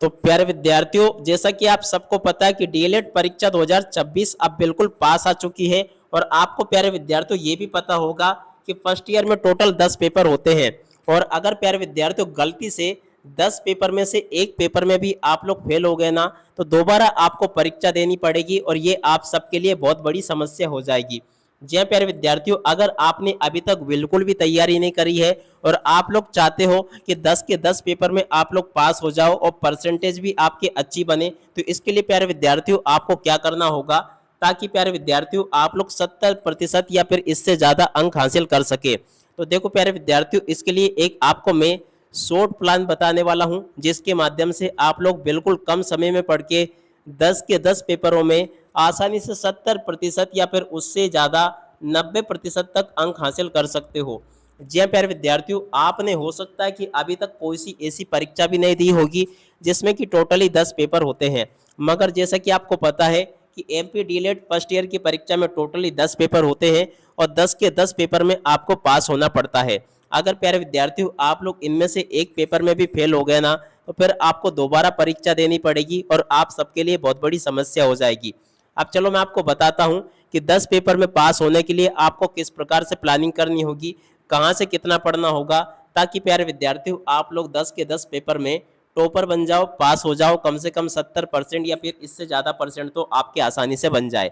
तो प्यारे विद्यार्थियों, जैसा कि आप सबको पता है कि डीएलएड परीक्षा 2026 अब बिल्कुल पास आ चुकी है। और आपको प्यारे विद्यार्थियों ये भी पता होगा कि फर्स्ट ईयर में टोटल 10 पेपर होते हैं। और अगर प्यारे विद्यार्थियों गलती से 10 पेपर में से एक पेपर में भी आप लोग फेल हो गए ना, तो दोबारा आपको परीक्षा देनी पड़ेगी और ये आप सबके लिए बहुत बड़ी समस्या हो जाएगी। जी हाँ प्यारे विद्यार्थियों, अगर आपने अभी तक बिल्कुल भी तैयारी नहीं करी है और आप लोग चाहते हो कि 10 के 10 पेपर में आप लोग पास हो जाओ और परसेंटेज भी आपकी अच्छी बने, तो इसके लिए प्यारे विद्यार्थियों आपको क्या करना होगा, ताकि प्यारे विद्यार्थियों आप लोग 70% या फिर इससे ज़्यादा अंक हासिल कर सके। तो देखो प्यारे विद्यार्थियों, इसके लिए एक आपको मैं शॉर्ट प्लान बताने वाला हूं, जिसके माध्यम से आप लोग बिल्कुल कम समय में पढ़ के 10 के 10 पेपरों में आसानी से 70% या फिर उससे ज़्यादा 90% तक अंक हासिल कर सकते हो। जी हाँ प्यारे विद्यार्थियों, आपने हो सकता है कि अभी तक कोई सी ऐसी परीक्षा भी नहीं दी होगी जिसमें कि टोटली 10 पेपर होते हैं, मगर जैसा कि आपको पता है कि एमपी डीएलएड फर्स्ट ईयर की परीक्षा में टोटली 10 पेपर होते हैं और 10 के 10 पेपर में आपको पास होना पड़ता है। अगर प्यारे विद्यार्थियों आप लोग इनमें से एक पेपर में भी फेल हो गए ना, तो फिर आपको दोबारा परीक्षा देनी पड़ेगी और आप सबके लिए बहुत बड़ी समस्या हो जाएगी। अब चलो मैं आपको बताता हूं कि 10 पेपर में पास होने के लिए आपको किस प्रकार से प्लानिंग करनी होगी, कहां से कितना पढ़ना होगा, ताकि प्यारे विद्यार्थियों आप लोग 10 के 10 पेपर में टॉपर बन जाओ, पास हो जाओ, कम से कम 70% या फिर इससे ज़्यादा परसेंट तो आपके आसानी से बन जाए।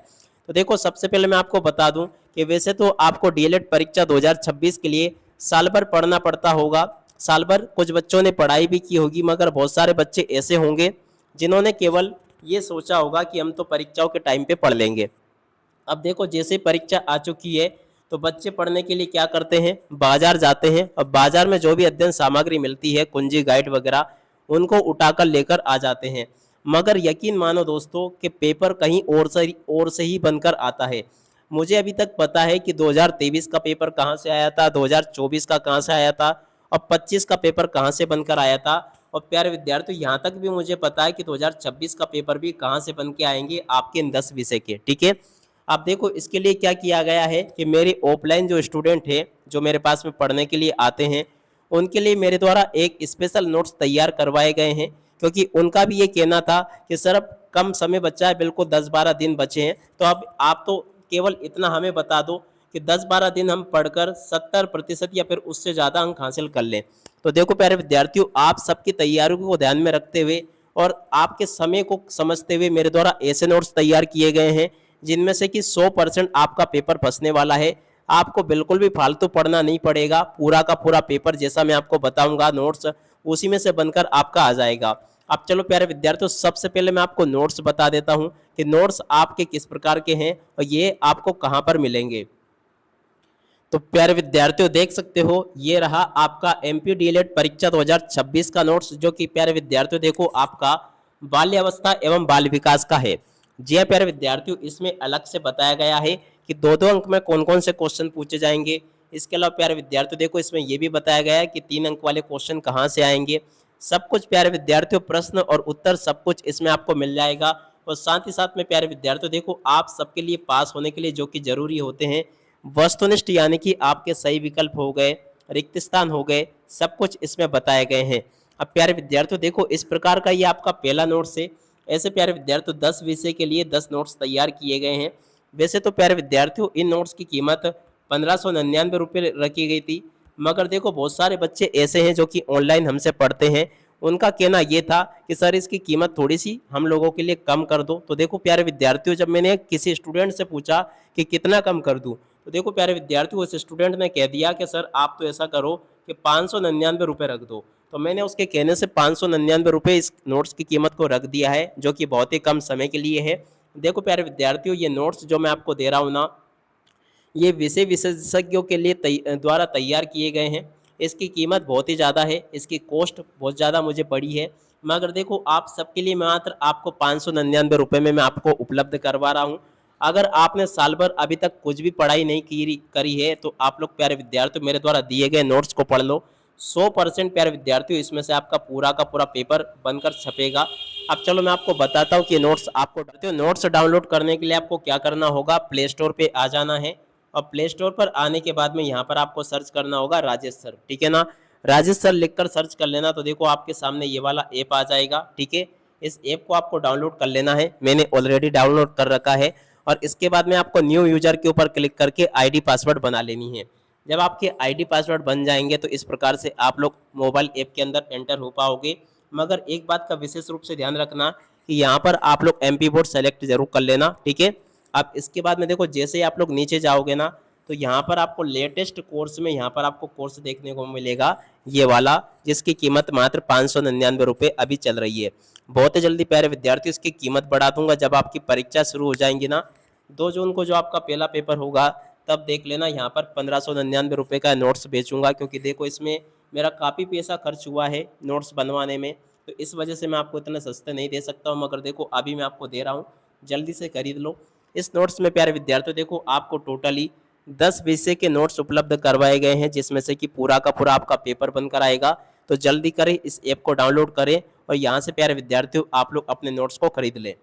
तो देखो सबसे पहले मैं आपको बता दूं कि वैसे तो आपको डीएलएड परीक्षा 2026 के लिए साल भर पढ़ना पड़ता होगा। साल भर कुछ बच्चों ने पढ़ाई भी की होगी, मगर बहुत सारे बच्चे ऐसे होंगे जिन्होंने केवल ये सोचा होगा कि हम तो परीक्षाओं के टाइम पे पढ़ लेंगे। अब देखो जैसे परीक्षा आ चुकी है तो बच्चे पढ़ने के लिए क्या करते हैं, बाजार जाते हैं। अब बाजार में जो भी अध्ययन सामग्री मिलती है, कुंजी गाइड वगैरह, उनको उठाकर लेकर आ जाते हैं। मगर यकीन मानो दोस्तों कि पेपर कहीं और से ही बनकर आता है। मुझे अभी तक पता है कि 2023 का पेपर कहाँ से आया था, 2024 का कहाँ से आया था और 25 का पेपर कहाँ से बनकर आया था। और प्यारे विद्यार्थियों यहाँ तक भी मुझे पता है कि 2026 का पेपर भी कहाँ से बन के आएंगे, आपके इन 10 विषय के। ठीक है, अब देखो इसके लिए क्या किया गया है कि मेरे ऑफलाइन जो स्टूडेंट है, जो मेरे पास में पढ़ने के लिए आते हैं, उनके लिए मेरे द्वारा एक स्पेशल नोट्स तैयार करवाए गए हैं। क्योंकि उनका भी ये कहना था कि सर अब कम समय बचा है, बिल्कुल 10-12 दिन बचे हैं, तो अब आप तो केवल इतना हमें बता दो कि 10-12 दिन हम पढ़कर 70% या फिर उससे ज़्यादा अंक हासिल कर लें। तो देखो प्यारे विद्यार्थियों, आप सबकी तैयारियों को ध्यान में रखते हुए और आपके समय को समझते हुए मेरे द्वारा ऐसे नोट्स तैयार किए गए हैं जिनमें से कि 100% आपका पेपर फंसने वाला है। आपको बिल्कुल भी फालतू पढ़ना नहीं पड़ेगा, पूरा का पूरा पेपर जैसा मैं आपको बताऊंगा नोट्स उसी में से बनकर आपका आ जाएगा। अब चलो प्यारे विद्यार्थियों, सबसे पहले मैं आपको नोट्स बता देता हूं कि नोट्स आपके किस प्रकार के हैं और ये आपको कहां पर मिलेंगे। तो प्यारे विद्यार्थियों देख सकते हो, ये रहा आपका एमपी डीएलएड परीक्षा 2026 का नोट्स, जो कि प्यारे विद्यार्थियों देखो आपका बाल्यावस्था एवं बाल विकास का है। जी हाँ प्यारे विद्यार्थियों, इसमें अलग से बताया गया है कि 2-2 अंक में कौन कौन से क्वेश्चन पूछे जाएंगे। इसके अलावा प्यारे विद्यार्थियों देखो इसमें यह भी बताया गया है कि 3 अंक वाले क्वेश्चन कहाँ से आएंगे। सब कुछ प्यारे विद्यार्थियों, प्रश्न और उत्तर सब कुछ इसमें आपको मिल जाएगा। और साथ ही साथ में प्यारे विद्यार्थियों देखो, आप सबके लिए पास होने के लिए जो कि जरूरी होते हैं, वस्तुनिष्ठ यानी कि आपके सही विकल्प हो गए, रिक्त स्थान हो गए, सब कुछ इसमें बताए गए हैं। अब प्यारे विद्यार्थियों देखो इस प्रकार का ये आपका पहला नोट्स है। ऐसे प्यारे विद्यार्थियों 10 विषय के लिए 10 नोट्स तैयार किए गए हैं। वैसे तो प्यारे विद्यार्थियों इन नोट्स की कीमत 1599 रुपये रखी गई थी, मगर देखो बहुत सारे बच्चे ऐसे हैं जो कि ऑनलाइन हमसे पढ़ते हैं। उनका कहना ये था कि सर इसकी कीमत थोड़ी सी हम लोगों के लिए कम कर दो। तो देखो प्यारे विद्यार्थियों, जब मैंने किसी स्टूडेंट से पूछा कि कितना कम कर दूं, तो देखो प्यारे विद्यार्थियों उस स्टूडेंट ने कह दिया कि सर आप तो ऐसा करो कि 599 रुपये रख दो। तो मैंने उसके कहने से 599 रुपये इस नोट्स की कीमत को रख दिया है, जो कि बहुत ही कम समय के लिए है। देखो प्यारे विद्यार्थियों, ये नोट्स जो मैं आपको दे रहा हूँ ना, ये विषय विशेषज्ञों के लिए द्वारा तैयार किए गए हैं। इसकी कीमत बहुत ही ज़्यादा है, इसकी कॉस्ट बहुत ज़्यादा मुझे पड़ी है, मगर देखो आप सबके लिए मात्र आपको 599 रुपये में मैं आपको उपलब्ध करवा रहा हूँ। अगर आपने साल भर अभी तक कुछ भी पढ़ाई नहीं करी है, तो आप लोग प्यारे विद्यार्थियों मेरे द्वारा दिए गए नोट्स को पढ़ लो। 100% प्यारे विद्यार्थियों इसमें से आपका पूरा का पूरा पेपर बनकर छपेगा। अब चलो मैं आपको बताता हूँ कि नोट्स आपको नोट्स डाउनलोड करने के लिए आपको क्या करना होगा। प्ले स्टोर पे आ जाना है और प्ले स्टोर पर आने के बाद में यहाँ पर आपको सर्च करना होगा राजेश सर। ठीक है ना, राजेश सर लिखकर सर्च कर लेना तो देखो आपके सामने ये वाला ऐप आ जाएगा। ठीक है, इस ऐप को आपको डाउनलोड कर लेना है, मैंने ऑलरेडी डाउनलोड कर रखा है। और इसके बाद में आपको न्यू यूजर के ऊपर क्लिक करके आईडी पासवर्ड बना लेनी है। जब आपके आईडी पासवर्ड बन जाएंगे तो इस प्रकार से आप लोग मोबाइल ऐप के अंदर एंटर हो पाओगे। मगर एक बात का विशेष रूप से ध्यान रखना कि यहाँ पर आप लोग एमपी बोर्ड सेलेक्ट जरूर कर लेना। ठीक है, अब इसके बाद में देखो जैसे ही आप लोग नीचे जाओगे ना तो यहाँ पर आपको लेटेस्ट कोर्स में यहाँ पर आपको कोर्स देखने को मिलेगा ये वाला, जिसकी कीमत मात्र 599 रुपये अभी चल रही है। बहुत ही जल्दी प्यारे विद्यार्थी इसकी कीमत बढ़ा दूंगा जब आपकी परीक्षा शुरू हो जाएंगी ना, 2 जून को जो आपका पहला पेपर होगा तब देख लेना यहाँ पर 1599 रुपये का नोट्स बेचूंगा। क्योंकि देखो इसमें मेरा काफ़ी पैसा खर्च हुआ है नोट्स बनवाने में, तो इस वजह से मैं आपको इतने सस्ते नहीं दे सकता हूँ। मगर देखो अभी मैं आपको दे रहा हूँ, जल्दी से खरीद लो। इस नोट्स में प्यारे विद्यार्थियों देखो आपको टोटली 10 विषय के नोट्स उपलब्ध करवाए गए हैं, जिसमें से कि पूरा का पूरा आपका पेपर बनकर आएगा। तो जल्दी करें, इस ऐप को डाउनलोड करें और यहाँ से प्यारे विद्यार्थियों आप लोग अपने नोट्स को खरीद लें।